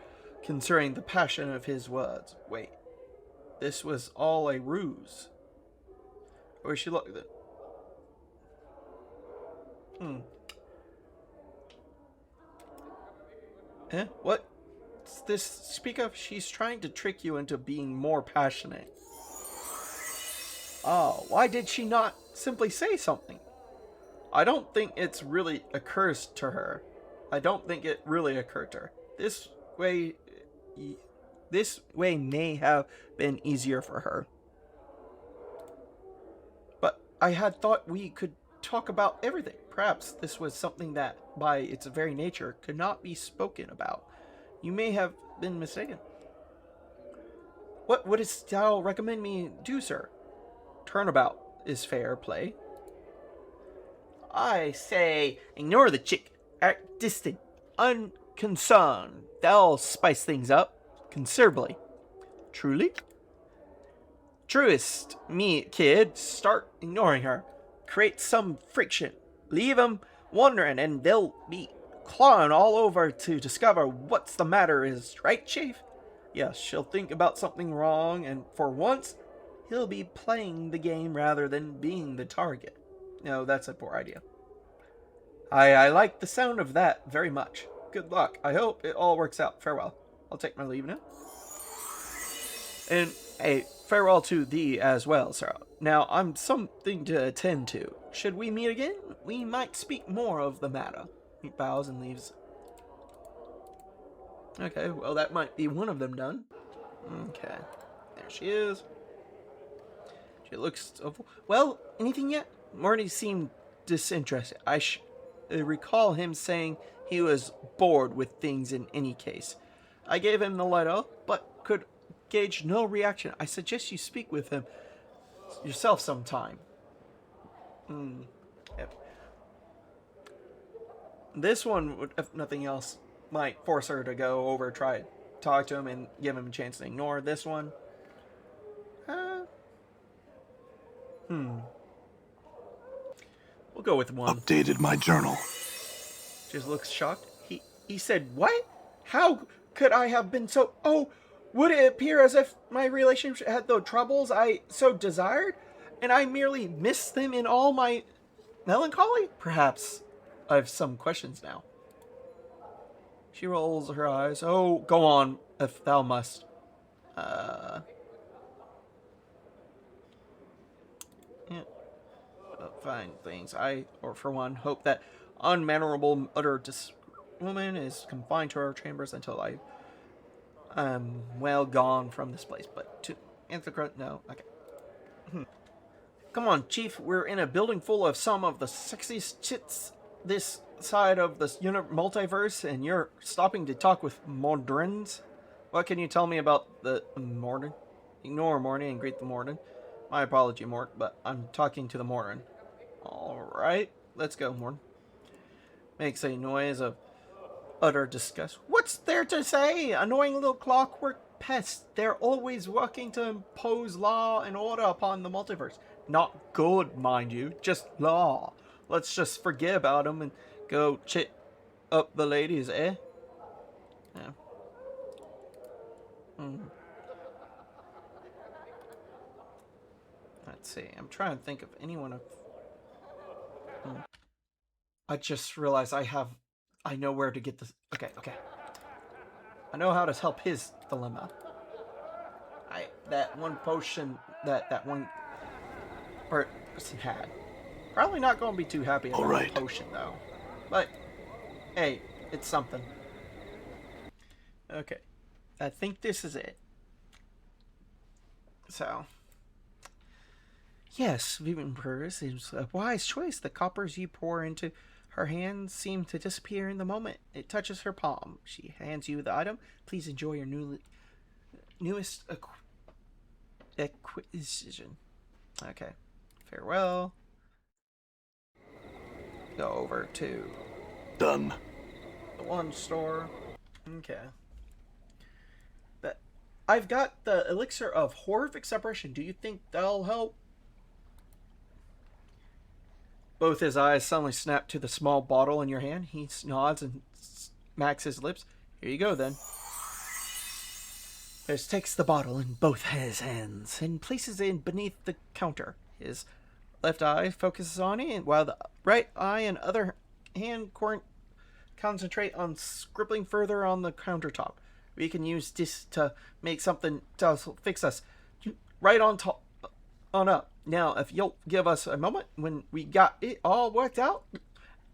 concerning the passion of his words. Wait, this was all a ruse. Or she looked at What's this speak of? She's trying to trick you into being more passionate. Oh, why did she not simply say something? I don't think it's really occurs to her. I don't think it really occurred to her. This way may have been easier for her. But I had thought we could talk about everything. Perhaps this was something that, by its very nature, could not be spoken about. You may have been mistaken. What would thou recommend me do, sir? Turnabout is fair play. I say, ignore the chick. Act distant, unconcerned. That'll spice things up considerably. Truly? Truest, me, kid. Start ignoring her. Create some friction. Leave 'em wondering, and they'll be clawing all over to discover what's the matter is, right, Chief? Yes, she'll think about something wrong, and for once, he'll be playing the game rather than being the target. No, that's a poor idea. I like the sound of that very much. Good luck. I hope it all works out. Farewell. I'll take my leave now. And a farewell to thee as well, sir. Now, I'm something to attend to. Should we meet again? We might speak more of the matter. He bows and leaves. Okay, well, that might be one of them done. Okay. There she is. She looks... Well, anything yet? Morty seemed disinterested. I recall him saying he was bored with things in any case. I gave him the letter, but could gauge no reaction. I suggest you speak with him yourself sometime. Yep. This one, would, if nothing else, might force her to go over, try to talk to him, and give him a chance to ignore this one. We'll go with one. Updated my journal. Just looks shocked. He said, what? How could I have been so... Oh, would it appear as if my relationship had the troubles I so desired, and I merely missed them in all my melancholy? Perhaps I have some questions now. She rolls her eyes. Oh, go on, if thou must. Yeah. Fine things. Or for one, hope that unmannerable utter woman is confined to her chambers until I am well gone from this place. But to answer correct, no. Okay. Come on, Chief. We're in a building full of some of the sexiest chits this side of this multiverse, and you're stopping to talk with moderns. What can you tell me about the Morden? Ignore Morty and greet the Morden. My apology, Mort, but I'm talking to the Morden. Alright, let's go, Morden. Makes a noise of utter disgust. What's there to say? Annoying little clockwork pests. They're always working to impose law and order upon the multiverse. Not good, mind you, just law. Let's just forget about them and go chit up the ladies, eh? Yeah. Let's see. I'm trying to think of anyone of... I just realized I know where to get this. Okay. I know how to help his dilemma. That one potion that one person had. Probably not going to be too happy about the potion, though. But, hey, it's something. Okay. I think this is it. So. Yes, Vivian Purvis is a wise choice. The coppers you pour into her hands seem to disappear in the moment it touches her palm. She hands you the item. Please enjoy your newest acquisition. Okay. Farewell. Go over to... Done. The one store. Okay. But I've got the elixir of horrific separation. Do you think that'll help? Both his eyes suddenly snap to the small bottle in your hand. He nods and smacks his lips. Here you go, then. There's takes the bottle in both his hands and places it beneath the counter. His left eye focuses on it, while the right eye and other hand concentrate on scribbling further on the countertop. We can use this to make something to fix us right on top on up. Now, if you'll give us a moment when we got it all worked out,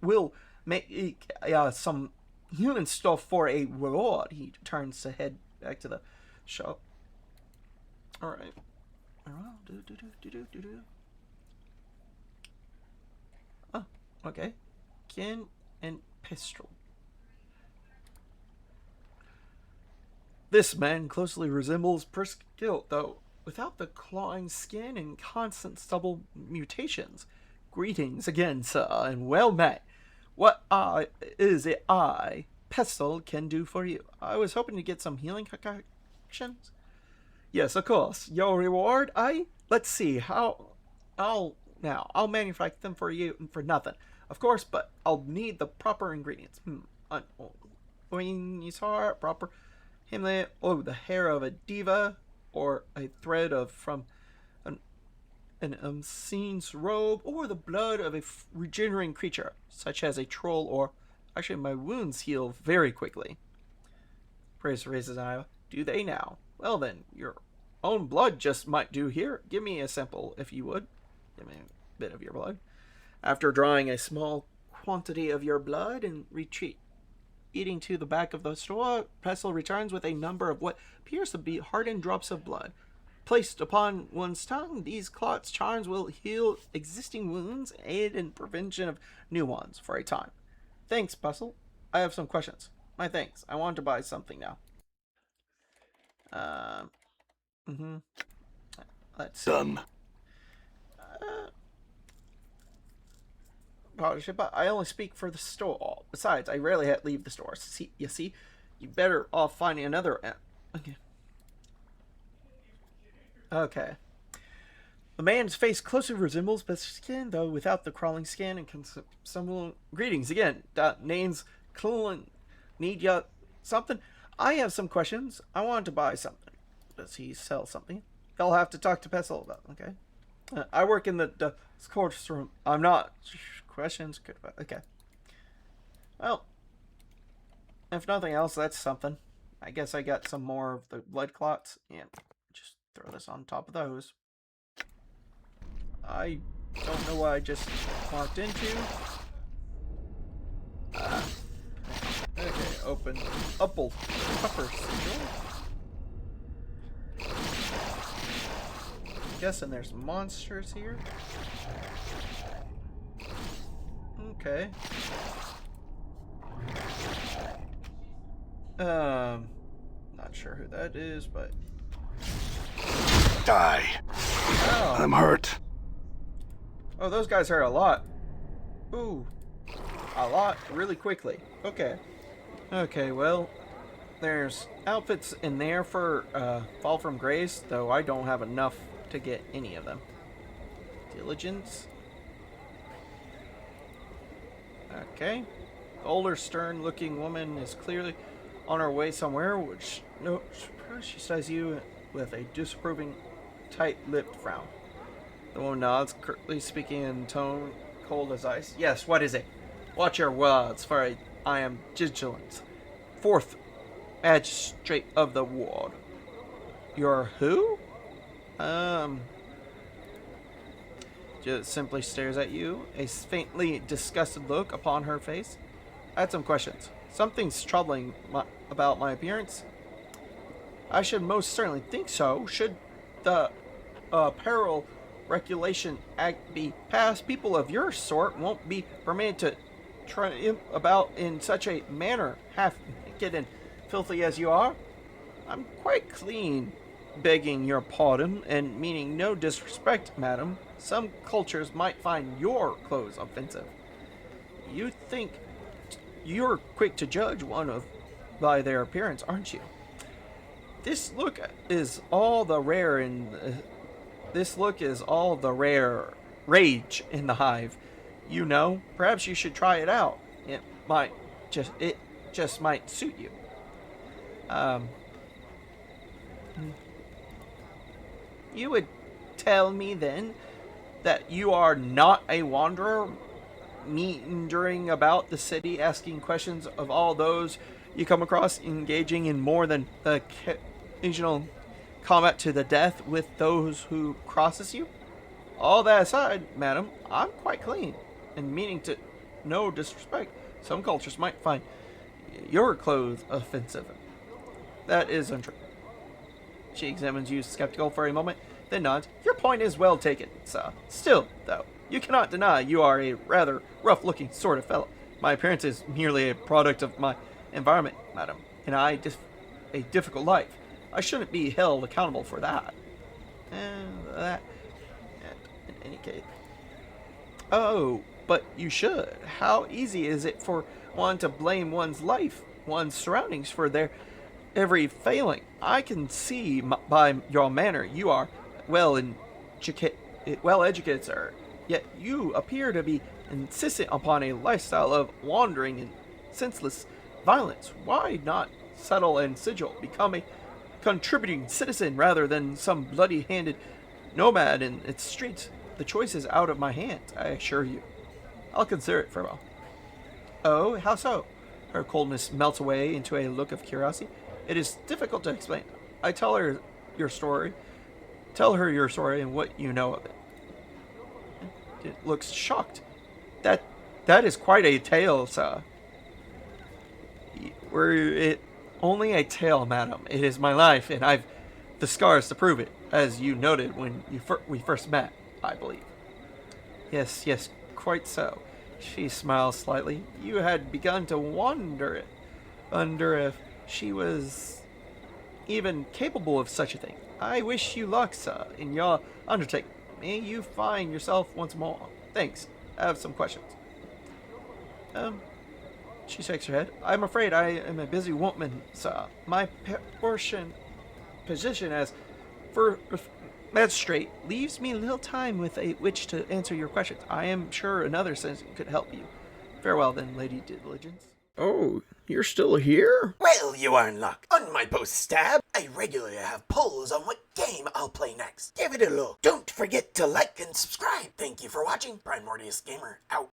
we'll make some human stuff for a reward. He turns to head back to the shop. All right. Oh, okay. Kin and pistol. This man closely resembles Priskill, though without the clawing skin and constant stubble mutations. Greetings again, sir, and well met. What is it Pestle, can do for you? I was hoping to get some healing concoctions. Yes, of course. Your reward, let's see, I'll manufacture them for you for nothing. Of course, but I'll need the proper ingredients. When you saw it, proper himlet, the hair of a diva, or a thread from an unseen's robe, or the blood of a regenerating creature, such as a troll, or actually my wounds heal very quickly. Praise raises an eye. Do they now? Well then, your own blood just might do here. Give me a sample, if you would. Give me a bit of your blood. After drawing a small quantity of your blood and retreat, eating to the back of the store, Pestle returns with a number of what appears to be hardened drops of blood. Placed upon one's tongue, these clots charms will heal existing wounds, aid in prevention of new ones for a time. Thanks, Pestle. I have some questions. My thanks. I want to buy something now. Let's see. Done. But I only speak for the store. Besides, I rarely leave the store. You see, you better off finding another. Okay. The man's face closely resembles skin, though without the crawling skin and some greetings again. Name's Cullen. Need ya something? I have some questions. I want to buy something. Does he sell something? I'll have to talk to Pestle about. Okay. I work in the course room. I'm not. Questions? Okay. Well, if nothing else, that's something. I guess I got some more of the blood clots. Yeah, just throw this on top of those. I don't know what I just walked into. Okay, open. Upper sigil. Guessing there's monsters here. Okay. Not sure who that is, but Die. oh, I'm hurt. oh, those guys hurt a lot. Ooh, a lot, really quickly. Okay. Okay, well, there's outfits in there for Fall from Grace, though I don't have enough to get any of them. Diligence. Okay. The older, stern-looking woman is clearly on her way somewhere, which she says you with a disapproving, tight-lipped frown. The woman nods, curtly speaking in tone cold as ice. Yes, what is it? Watch your words, for I am vigilant. Fourth magistrate of the ward. You're who? Just simply stares at you, a faintly disgusted look upon her face. I had some questions. Something's troubling about my appearance. I should most certainly think so. Should the Peril Regulation Act be passed, people of your sort won't be permitted to try about in such a manner, half naked and filthy as you are. I'm quite clean, begging your pardon, and meaning no disrespect, madam. Some cultures might find your clothes offensive. You think you're quick to judge one by their appearance, aren't you? This look is all the rare in this look is all the rare rage in the hive. You know, perhaps you should try it out. It just might suit you. You would tell me then that you are not a wanderer, meandering about the city, asking questions of all those you come across, engaging in more than the occasional combat to the death with those who crosses you? All that aside, madam, I'm quite clean, and meaning to no disrespect, some cultures might find your clothes offensive. That is untrue. She examines you skeptical for a moment, then nods. Your point is well taken, sir. Still, though, you cannot deny you are a rather rough-looking sort of fellow. My appearance is merely a product of my environment, madam, and a difficult life. I shouldn't be held accountable for that. In any case. Oh, but you should. How easy is it for one to blame one's life, one's surroundings for their every failing? I can see by your manner you are well educated, sir. Yet you appear to be insistent upon a lifestyle of wandering and senseless violence. Why not settle and sigil, become a contributing citizen rather than some bloody-handed nomad in its streets? The choice is out of my hands, I assure you. I'll consider it, farewell. Oh, how so? Her coldness melts away into a look of curiosity. It is difficult to explain. I tell her your story. Tell her your story and what you know of it. It looks shocked. That is quite a tale, sir. Were it only a tale, madam, it is my life, and I've the scars to prove it, as you noted when we first met, I believe. Yes, quite so. She smiles slightly. You had begun to wonder if she was even capable of such a thing. I wish you luck, sir, in your undertaking. May you find yourself once more. Thanks. I have some questions. She shakes her head. I'm afraid I am a busy woman, sir. My position as magistrate leaves me little time with which to answer your questions. I am sure another citizen could help you. Farewell, then, Lady Diligence. Oh, you're still here? Well, you are in luck. On my post stab, I regularly have polls on what game I'll play next. Give it a look. Don't forget to like and subscribe. Thank you for watching. Primordius Gamer out.